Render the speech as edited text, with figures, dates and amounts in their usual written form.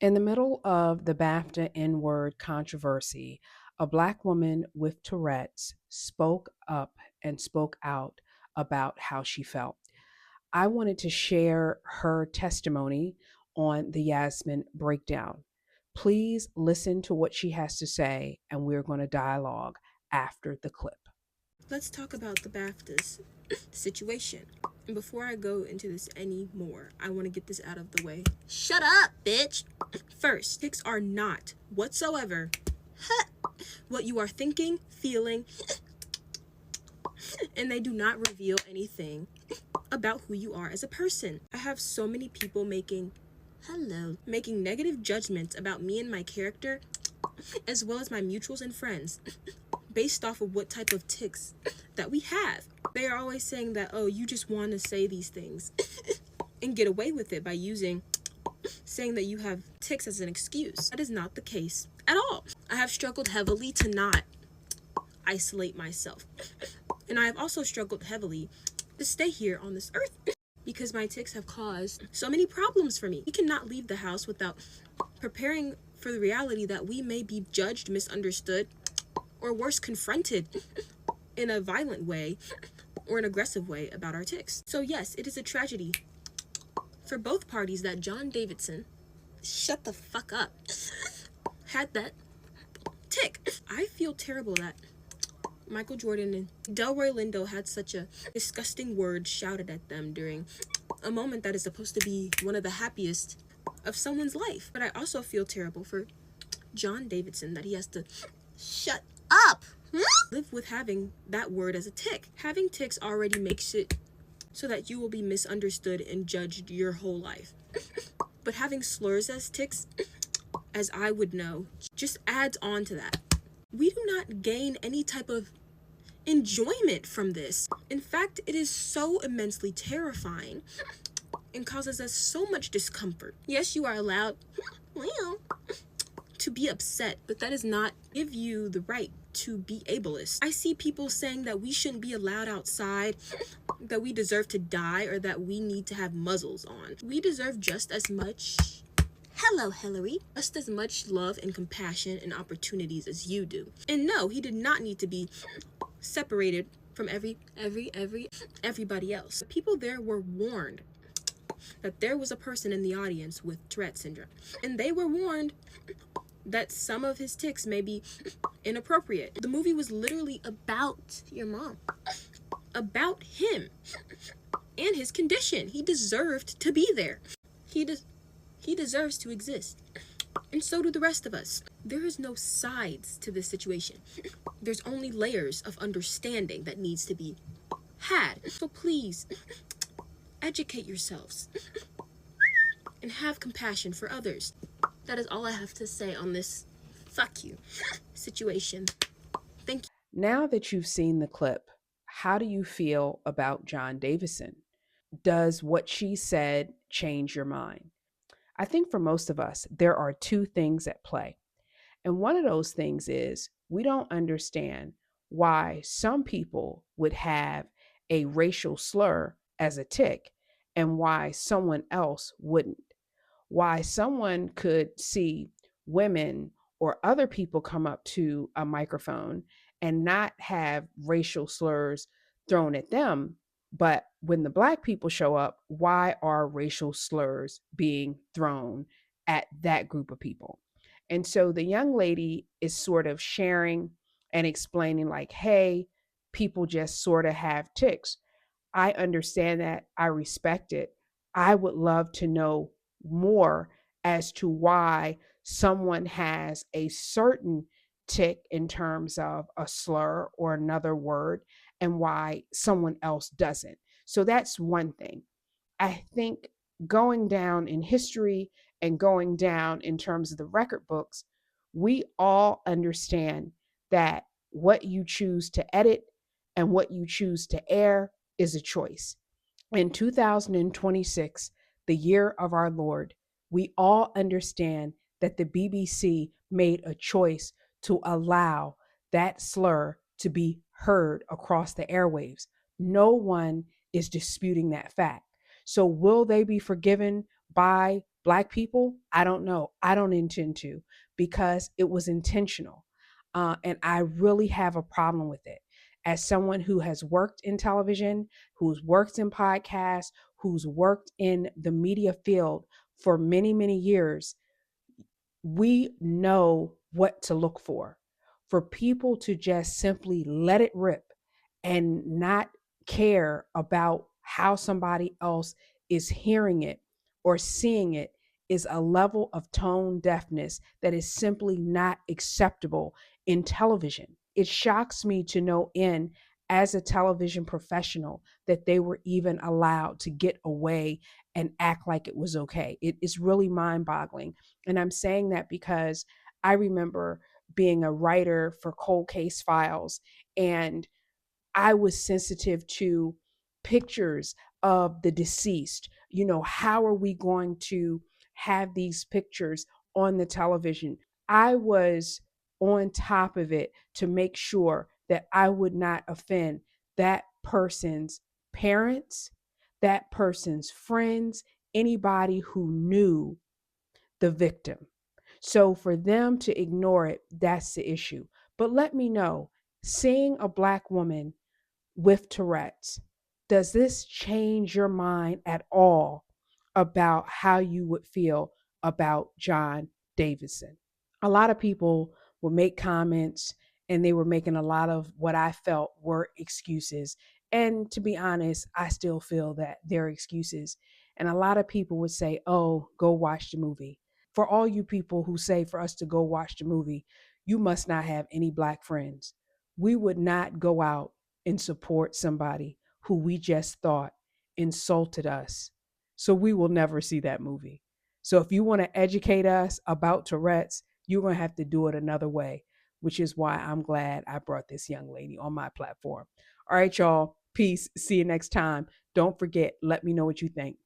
In the middle of the BAFTA N word controversy, a Black woman with Tourette's spoke up and spoke out about how she felt. I wanted to share her testimony on the Yasmin Breakdown. Please listen to what she has to say, and we're going to dialogue after the clip. Let's talk about the BAFTAs situation. And before I go into this anymore, I want to get this out of the way. Shut up, bitch! First, tics are not whatsoever what you are thinking, feeling, and they do not reveal anything about who you are as a person. I have so many people making negative judgments about me and my character, as well as my mutuals and friends, based off of what type of tics that we have. They are always saying that, oh, you just want to say these things and get away with it by saying that you have tics as an excuse. That is not the case at all. I have struggled heavily to not isolate myself. And I have also struggled heavily to stay here on this earth because my tics have caused so many problems for me. We cannot leave the house without preparing for the reality that we may be judged, misunderstood, or worse, confronted in a violent way or an aggressive way about our tics. So yes, it is a tragedy for both parties that John Davidson, shut the fuck up, had that tic. I feel terrible that Michael Jordan and Delroy Lindo had such a disgusting word shouted at them during a moment that is supposed to be one of the happiest of someone's life. But I also feel terrible for John Davidson that he has to shut up. Live with having that word as a tic. Having tics already makes it so that you will be misunderstood and judged your whole life. But having slurs as tics, as I would know, just adds on to that. We do not gain any type of enjoyment from this. In fact, it is so immensely terrifying and causes us so much discomfort. Yes, you are allowed to be upset, but that does not give you the right to be ableist. I see people saying that we shouldn't be allowed outside, that we deserve to die, or that we need to have muzzles on. We deserve just as much, hello Hillary, just as much love and compassion and opportunities as you do. And no, he did not need to be separated from everybody else. The people there were warned that there was a person in the audience with Tourette syndrome, and they were warned that some of his tics may be inappropriate. The movie was literally about your mom, about him and his condition. He deserved to be there. He deserves to exist. And so do the rest of us. There is no sides to this situation. There's only layers of understanding that needs to be had. So please, educate yourselves and have compassion for others. That is all I have to say on this fuck you situation. Thank you. Now that you've seen the clip, how do you feel about John Davison? Does what she said change your mind? I think for most of us, there are two things at play. And one of those things is we don't understand why some people would have a racial slur as a tic and why someone else wouldn't. Why someone could see women or other people come up to a microphone and not have racial slurs thrown at them. But when the Black people show up, why are racial slurs being thrown at that group of people? And so the young lady is sort of sharing and explaining, like, hey, people just sort of have tics. I understand that. I respect it. I would love to know more as to why someone has a certain tic in terms of a slur or another word and why someone else doesn't. So that's one thing. I think going down in history and going down in terms of the record books, we all understand that what you choose to edit and what you choose to air is a choice. In 2026, the year of our Lord, we all understand that the BBC made a choice to allow that slur to be heard across the airwaves. No one is disputing that fact. So, will they be forgiven by Black people, I don't know. I don't intend to, because it was intentional. And I really have a problem with it. As someone who has worked in television, who's worked in podcasts, who's worked in the media field for many, many years, we know what to look for. For people to just simply let it rip and not care about how somebody else is hearing it or seeing it is a level of tone deafness that is simply not acceptable in television. It shocks me to no end as a television professional that they were even allowed to get away and act like it was okay. It is really mind boggling. And I'm saying that because I remember being a writer for cold case files, and I was sensitive to pictures of the deceased. How are we going to have these pictures on the television? I was on top of it to make sure that I would not offend that person's parents, that person's friends, anybody who knew the victim. So for them to ignore it, that's the issue. But let me know, seeing a Black woman with Tourette's, does this change your mind at all about how you would feel about John Davidson? A lot of people would make comments, and they were making a lot of what I felt were excuses. And to be honest, I still feel that they're excuses. And a lot of people would say, oh, go watch the movie. For all you people who say for us to go watch the movie, you must not have any Black friends. We would not go out and support somebody who we just thought insulted us. So we will never see that movie. So if you want to educate us about Tourette's, you're going to have to do it another way, which is why I'm glad I brought this young lady on my platform. All right, y'all. Peace. See you next time. Don't forget, let me know what you think.